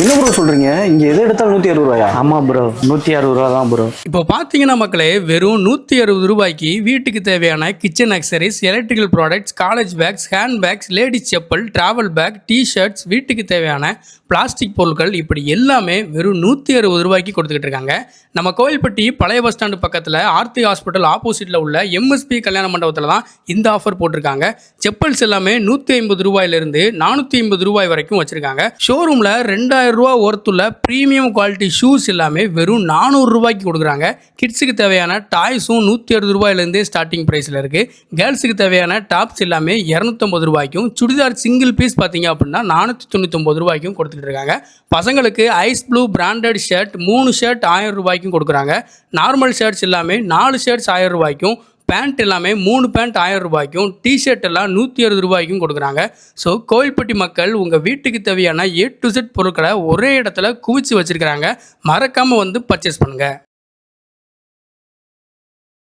என்ன ப்ரோ சொல்றீங்க? இங்க எதை எடுத்தாலும் 160 ரூபாயா? ஆமா ப்ரோ, 160 ரூபா தான் ப்ரோ. இப்போ பார்த்தீங்கன்னா மக்களே, வெறும் 160 ரூபாய்க்கு வீட்டுக்கு தேவையான kitchen accessories, electrical products, college bags, handbags, ladies chappal, travel bag, tshirts, வீட்டுக்கு தேவையான பிளாஸ்டிக் பொருட்கள் இப்படி எல்லாமே வெறும் 160 ரூபாய்க்கு கொடுத்துக்கிட்டு இருக்காங்க. நம்ம கோயில்பட்டி பழைய பஸ் ஸ்டாண்டு பக்கத்தில் ஆர்த்தி ஹாஸ்பிட்டல் ஆப்போசிட்டில் உள்ள எம்எஸ்பி கல்யாண மண்டபத்தில் தான் இந்த ஆஃபர் போட்டிருக்காங்க. செப்பல்ஸ் எல்லாமே 150 ரூபாயிலிருந்து 450 ரூபாய் வரைக்கும் வச்சிருக்காங்க. ஷோரூமில் 2000 ரூபா ஒர்த்துள்ள ப்ரீமியம் குவாலிட்டி ஷூஸ் எல்லாமே வெறும் 400 ரூபாய்க்கு கொடுக்குறாங்க. கிட்ஸுக்கு தேவையான டாய்ஸும் 160 ரூபாயிலேருந்தே ஸ்டார்டிங் ப்ரைஸில் இருக்குது. கேர்ள்ஸுக்கு தேவையான டாப்ஸ் எல்லாமே 250 ரூபாய்க்கும், சுடிதார் சிங்கிள் பீஸ் பார்த்தீங்க அப்படின்னா 499 ரூபாய்க்கும் கொடுத்துட்டு இருக்காங்க. பசங்களுக்கு ice blue branded shirt 3 shirt 1000 ரூபாய்க்கும் கொடுக்குறாங்க. நார்மல் ஷர்ட்ஸ் எல்லாமே 4 ஷர்ட்ஸ் 1000 ரூபாய்க்கும், பேண்ட் எல்லாமே 3 பேண்ட் 1000 ரூபாய்க்கும், டிஷர்ட் எல்லாம் 160 ரூபாய்க்கும் கொடுக்குறாங்க. ஸோ கோயில்பட்டி மக்கள் உங்கள் வீட்டுக்கு தேவையான A to Z பொருட்களை ஒரே இடத்துல குவிச்சு வச்சிருக்கிறாங்க. மறக்காமல் வந்து பர்ச்சேஸ் பண்ணுங்கள்.